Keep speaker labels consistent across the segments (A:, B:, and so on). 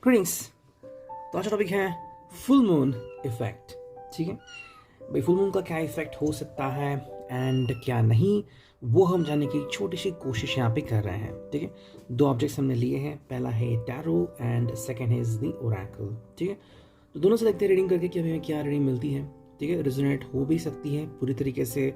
A: Greetings. तो आज का टॉपिक है फुल मून इफेक्ट। ठीक है भाई, फुल मून का क्या इफेक्ट हो सकता है एंड क्या नहीं, वो हम जानने की छोटी सी कोशिश यहाँ पे कर रहे हैं। ठीक है, दो ऑब्जेक्ट्स हमने लिए हैं, पहला है tarot and second is the Oracle. ठीक है, तो दोनों से देखते हैं रीडिंग करके कि हमें क्या रीडिंग मिलती है। ठीक है, रेजोनेट हो भी सकती है पूरी तरीके से,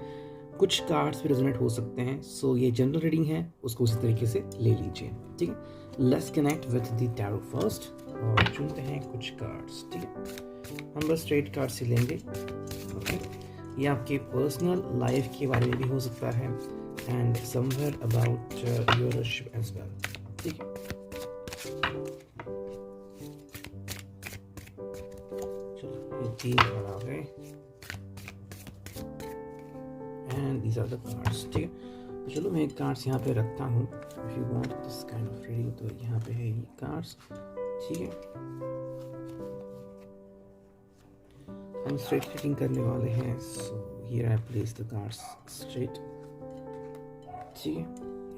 A: कुछ कार्ड्स भी रेजोनेट हो सकते हैं। सो ये जनरल रीडिंग है, उसको उसी तरीके से ले लीजिए। ठीक है, let's connect with the tarot first और चुनते हैं कुछ कार्ड्स। ठीक है, हम बस स्ट्रेट कार्ड्स ही लेंगे। ओके, ये आपके पर्सनल लाइफ के बारे में भी हो सकता है and somewhere about your relationship as well. ठीक है, चलो ये तीन कार्ड आ गए and these are the cards. ठीक है, तो चलो मैं कार्ड्स यहाँ पे रखता हूँ। If you want this kind of reading तो यहाँ पे है ये कार्ड्स। ठीक है, हम स्ट्रेट रीडिंग करने वाले हैं। So here I place the cards straight. ठीक है,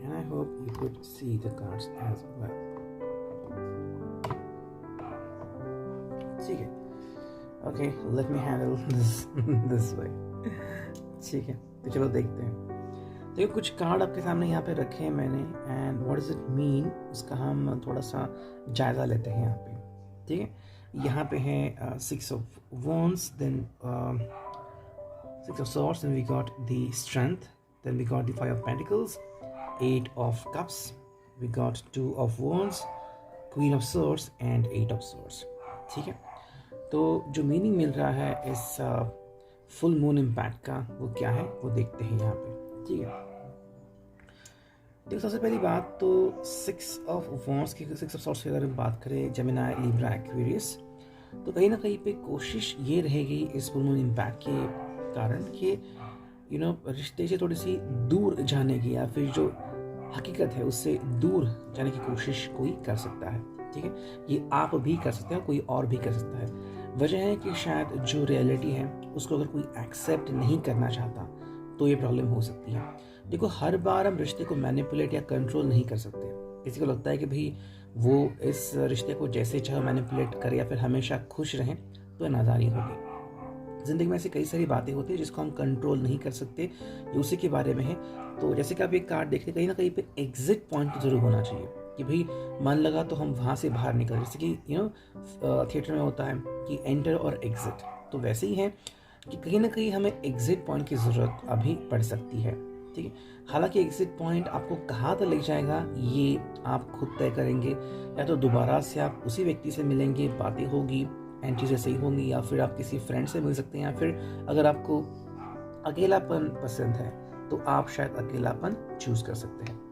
A: and I hope you could see the cards as well. ठीक है, okay, let me handle this way. ठीक है, तो चलो देखते हैं। देखो कुछ कार्ड आपके सामने यहाँ पे रखे हैं मैंने and what does it mean, उसका हम थोड़ा सा जायजा लेते हैं यहाँ पे। ठीक है, यहाँ पे है six of wands, then six of swords, then we got the strength, then we got the five of pentacles, eight of cups, we got two of wands, queen of swords and eight of swords. ठीक है, तो जो meaning मिल रहा है इस full moon impact का वो क्या है वो देखते हैं यहाँ पे। ठीक है, देखो सबसे पहली बात तो सिक्स ऑफ वॉन्ड्स की, सिक्स ऑफ सॉर्ड्स की अगर हम बात करें, जेमिनी, लिब्रा, एक्वेरियस, तो कहीं ना कहीं पे कोशिश ये रहेगी इस फुल मून इम्पैक्ट के कारण कि रिश्ते से थोड़ी सी दूर जाने की या फिर जो हकीकत है उससे दूर जाने की कोशिश कोई कर सकता है। ठीक है, ये आप भी कर सकते हैं, कोई और भी कर सकता है। वजह है कि शायद जो रियलिटी है उसको अगर कोई एक्सेप्ट नहीं करना चाहता तो ये प्रॉब्लम हो सकती है। देखो हर बार हम रिश्ते को मैनिपुलेट या कंट्रोल नहीं कर सकते। किसी को लगता है कि भाई वो इस रिश्ते को जैसे चाहे मैनिपुलेट करे या फिर हमेशा खुश रहें, तो नादानी होगी। जिंदगी में ऐसी कई सारी बातें होती है जिसको हम कंट्रोल नहीं कर सकते, ये उसी के बारे में है। तो जैसे कि आप एक कार्ड देखते कहीं ना कहीं पे एग्जिट पॉइंट तो जरूर होना चाहिए कि भाई मन लगा तो हम वहाँ से बाहर निकल, जैसे कि थिएटर में होता है कि एंटर और एग्जिट, तो वैसे ही है कि कहीं ना कहीं हमें एग्जिट पॉइंट की ज़रूरत अभी पड़ सकती है। ठीक है, हालांकि एग्जिट पॉइंट आपको कहाँ तक ले जाएगा ये आप खुद तय करेंगे। या तो दोबारा से आप उसी व्यक्ति से मिलेंगे, बातें होगी एंड चीज़ें सही होंगी, या फिर आप किसी फ्रेंड से मिल सकते हैं, या फिर अगर आपको अकेलापन पसंद है तो आप शायद अकेलापन चूज कर सकते हैं।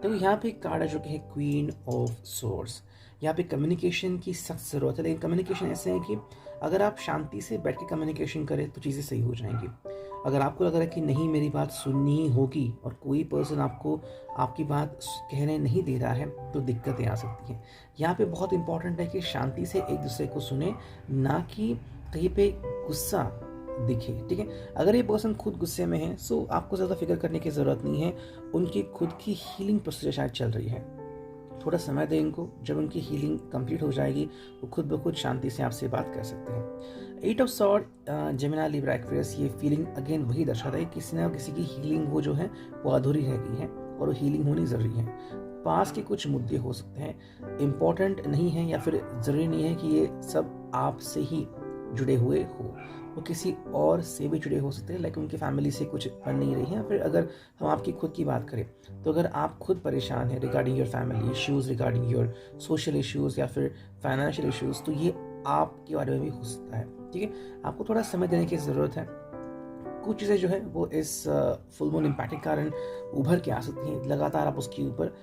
A: तो यहाँ पे एक कार्ड है जो कि है क्वीन ऑफ सोर्ड्स। यहाँ पे कम्युनिकेशन की सख्त ज़रूरत है, लेकिन कम्युनिकेशन ऐसे है कि अगर आप शांति से बैठ के कम्युनिकेशन करें तो चीज़ें सही हो जाएंगी। अगर आपको लग रहा है कि नहीं मेरी बात सुननी ही होगी और कोई पर्सन आपको आपकी बात कहने नहीं दे रहा है, तो दिक्कतें आ सकती हैं। यहाँ पे बहुत इंपॉर्टेंट है कि शांति से एक दूसरे को सुने, ना कि कहीं पे गुस्सा दिखे। ठीक है, अगर ये पर्सन खुद गुस्से में है सो आपको ज़्यादा फिक्र करने की ज़रूरत नहीं है, उनकी खुद की हीलिंग प्रोसेस शायद चल रही है। थोड़ा समय दें इनको, जब उनकी हीलिंग कंप्लीट हो जाएगी वो खुद ब खुद शांति से आपसे बात कर सकते हैं। Eight of sword, Gemini, Libra, Aquarius, ये फीलिंग अगेन वही दर्शाता है कि किसी ना किसी की हीलिंग वो जो है वो अधूरी रह गई है और वो हीलिंग होनी ज़रूरी है। पास के कुछ मुद्दे हो सकते हैं, इम्पॉर्टेंट नहीं है या फिर ज़रूरी नहीं है कि ये सब आपसे ही जुड़े हुए हो, वो किसी और से भी जुड़े हो सकते हैं, लाइक उनकी फैमिली से कुछ बन नहीं रही है। फिर अगर हम आपकी खुद की बात करें तो अगर आप खुद परेशान हैं regarding your family issues, regarding your social issues या फिर फाइनेंशियल इश्यूज़, तो ये आपके बारे में भी हो सकता है। ठीक है, आपको थोड़ा समय देने की ज़रूरत है। कुछ चीज़ें जो है वो इस फुल मून इम्पैक्ट के कारण उभर के आ सकती हैं, लगातार आप उसके ऊपर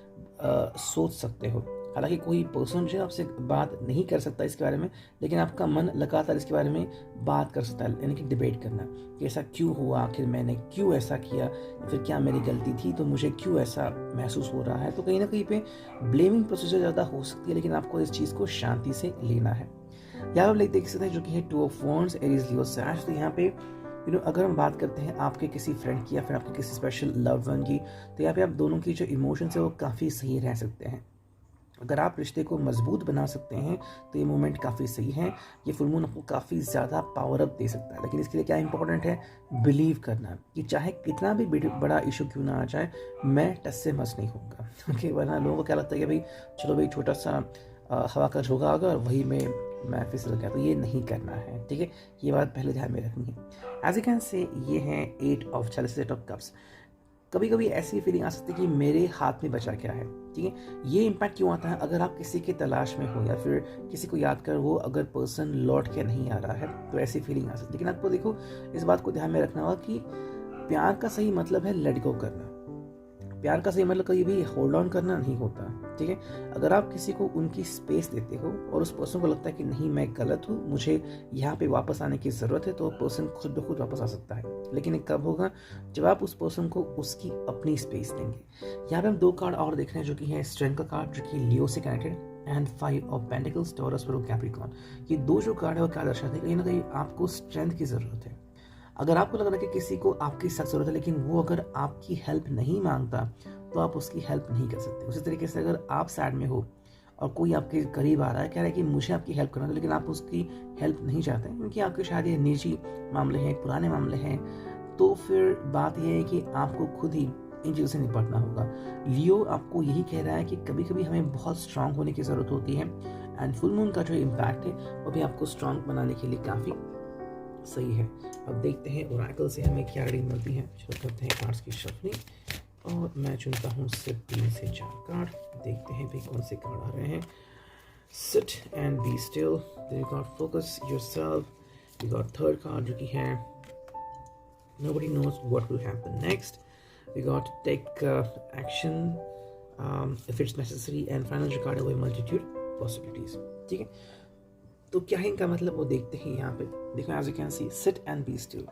A: सोच सकते हो। हालांकि कोई पर्सन जो है आपसे बात नहीं कर सकता इसके बारे में, लेकिन आपका मन लगातार इसके बारे में बात कर सकता है, यानी कि डिबेट करना कि ऐसा क्यों हुआ, आखिर मैंने क्यों ऐसा किया, या फिर क्या मेरी गलती थी तो मुझे क्यों ऐसा महसूस हो रहा है। तो कहीं ना कहीं पे ब्लेमिंग प्रोसीजर ज़्यादा हो सकती है, लेकिन आपको इस चीज़ को शांति से लेना है। यहाँ पर देख सकते हैं जो कि है टू ऑफ वॉन्ड्स, एरीज, लियो, सैज। तो यहाँ पे अगर हम बात करते हैं आपके किसी फ्रेंड की या फिर आपके किसी स्पेशल लव वन की, तो यहाँ पे आप दोनों की जो इमोशंस है वो काफ़ी सही रह सकते हैं। अगर आप रिश्ते को मजबूत बना सकते हैं तो ये मोमेंट काफ़ी सही है। ये फुल मून आपको काफ़ी ज़्यादा पावर अप दे सकता है, लेकिन इसके लिए क्या इंपॉर्टेंट है, बिलीव करना कि चाहे कितना भी बड़ा इशू क्यों ना आ जाए, मैं टस से मस नहीं होऊंगा। ओके, वरना लोगों को क्या लगता है कि भाई चलो भाई छोटा सा हवा का झोंका आ गया और वही मैं फिसल गया, तो ये नहीं करना है। ठीक है, ये बात पहले ध्यान में रखनी है। एज यू कैन से ये है 8 ऑफ चैलेंज, 8 ऑफ कप्स। कभी कभी ऐसी फीलिंग आ सकती है कि मेरे हाथ में बचा क्या है। ठीक है, ये इम्पैक्ट क्यों आता है, अगर आप किसी के तलाश में हो या फिर किसी को याद कर वो अगर पर्सन लौट के नहीं आ रहा है तो ऐसी फीलिंग आ सकती है। लेकिन आपको देखो, इस बात को ध्यान में रखना होगा कि प्यार का सही मतलब है लेट गो करना। प्यार का सही मतलब कहीं भी होल्ड ऑन करना नहीं होता। ठीक है, अगर आप किसी को उनकी स्पेस देते हो और उस पर्सन को लगता है कि नहीं मैं गलत हूँ, मुझे यहाँ पे वापस आने की ज़रूरत है, तो पर्सन खुद ब खुद वापस आ सकता है। लेकिन ये कब होगा, जब आप उस पर्सन को उसकी अपनी स्पेस देंगे। यहाँ पे हम 2 कार्ड और देख रहे हैं जो कि है स्ट्रेंथ का कार्ड, जो कि लियो से connected, and 5 of pentacles, taurus, Virgo, Capricorn. ये 2 जो कार्ड है वो क्या दर्शाते हैं, कहीं ना कहीं आपको स्ट्रेंथ की ज़रूरत है। अगर आपको लग रहा है कि किसी को आपकी सख्त जरूरत है लेकिन वो अगर आपकी हेल्प नहीं मांगता तो आप उसकी हेल्प नहीं कर सकते। उसी तरीके से अगर आप सैड में हो और कोई आपके करीब आ रहा है, कह रहा है कि मुझे आपकी हेल्प करना है, लेकिन आप उसकी हेल्प नहीं चाहते क्योंकि आपके शायद ये निजी मामले हैं, पुराने मामले हैं, तो फिर बात यह है कि आपको खुद ही इन चीज़ों से निपटना होगा। लियो आपको यही कह रहा है कि कभी कभी हमें बहुत स्ट्रांग होने की ज़रूरत होती है, एंड फुल मून का जो इम्पैक्ट है वो भी आपको स्ट्रांग बनाने के लिए काफ़ी सही है। अब देखते हैं ओरेकल से हमें क्या रीडिंग मिलती है। चलो करते हैं कार्ड्स की शफलिंग और मैं चुनता हूँ सिर्फ 3 से 4 कार्ड। देखते हैं भाई कौन से कार्ड आ रहे हैं। Sit and be still, then you got focus yourself, you got third card जो कि है nobody knows what will happen next, we got take action if it's necessary, and final जो कार्ड है वो multitude possibilities। ठीक है, तो क्या है इनका मतलब वो देखते हैं। यहाँ पे देखो, as you can see, sit and be still.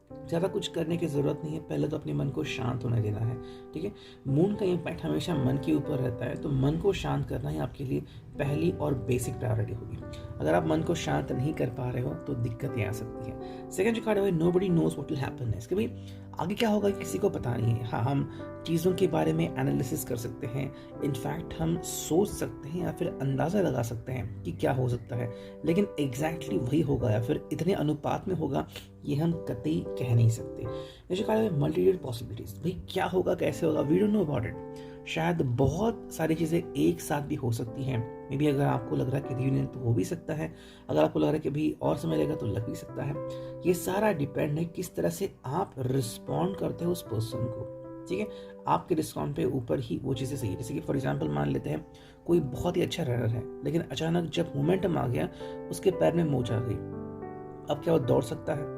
A: ज़्यादा कुछ करने की ज़रूरत नहीं है, पहले तो अपने मन को शांत होने देना है। ठीक है, मून का इम्पैक्ट हमेशा मन के ऊपर रहता है, तो मन को शांत करना ही आपके लिए पहली और बेसिक प्रायोरिटी होगी। अगर आप मन को शांत नहीं कर पा रहे हो तो दिक्कतें आ सकती है। सेकंड जो कार्ड है nobody knows what will happen next, कि भाई आगे क्या होगा किसी को पता नहीं है। हाँ, हम चीज़ों के बारे में एनालिसिस कर सकते हैं, इनफैक्ट हम सोच सकते हैं या फिर अंदाज़ा लगा सकते हैं कि क्या हो सकता है, लेकिन एग्जैक्टली वही होगा या फिर इतने अनुपात में होगा ये हम कतई कह नहीं सकते। जैसे कहा है मल्टीट्यूड पॉसिबिलिटीज, भाई क्या होगा कैसे होगा, we don't know about it. शायद बहुत सारी चीज़ें एक साथ भी हो सकती हैं। मे बी अगर आपको लग रहा है कि रियूनियन तो हो भी सकता है, अगर आपको लग रहा है कि भाई और समय लगेगा तो लग भी सकता है। ये सारा डिपेंड है किस तरह से आप रिस्पॉन्ड करते हो उस पर्सन को। ठीक है, आपके रिस्पॉन्ड पे ऊपर ही वो चीज़ें सही है। जैसे कि फॉर एग्जांपल मान लेते हैं कोई बहुत ही अच्छा रनर है, लेकिन अचानक जब मोमेंटम आ गया उसके पैर में मोच आ गई, अब क्या वो दौड़ सकता है?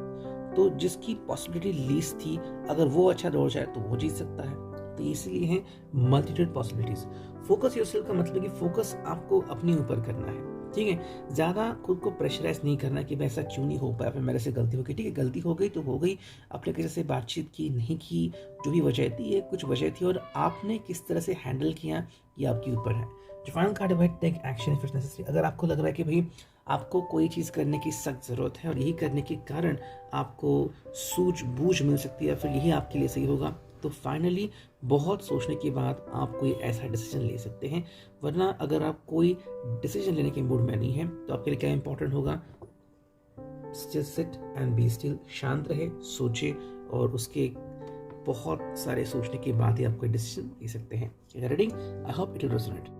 A: तो जिसकी पॉसिबिलिटी लीस्ट थी, अगर वो अच्छा दौड़ जाए तो वो जीत सकता है। तो इसलिए है मल्टीट्यूड पॉसिबिलिटीज। फोकस योरसेल्फ का मतलब कि फोकस आपको अपने ऊपर करना है। ठीक है, ज़्यादा खुद को प्रेशराइज नहीं करना कि वैसा क्यों नहीं हो पाया, फिर मेरे से गलती हो गई। ठीक है, गलती हो गई तो हो गई, आपने किसी से बातचीत की नहीं की, जो भी वजह थी, ये कुछ वजह थी और आपने किस तरह से हैंडल किया ये आपके ऊपर है। जो फाइनल कार्ड है भाई take action if it's necessary. अगर आपको लग रहा है कि भाई आपको कोई चीज़ करने की सख्त ज़रूरत है और यही करने के कारण आपको सूझबूझ मिल सकती है, फिर यही आपके लिए सही होगा, तो फाइनली बहुत सोचने के बाद आप कोई ऐसा डिसीजन ले सकते हैं। वरना अगर आप कोई डिसीजन लेने के मूड में नहीं है तो आपके लिए क्या इंपॉर्टेंट होगा, just sit and be still, शांत रहे, सोचे और उसके बहुत सारे सोचने के बाद ही आप कोई डिसीजन ले सकते हैं। Reading I hope it will resonate.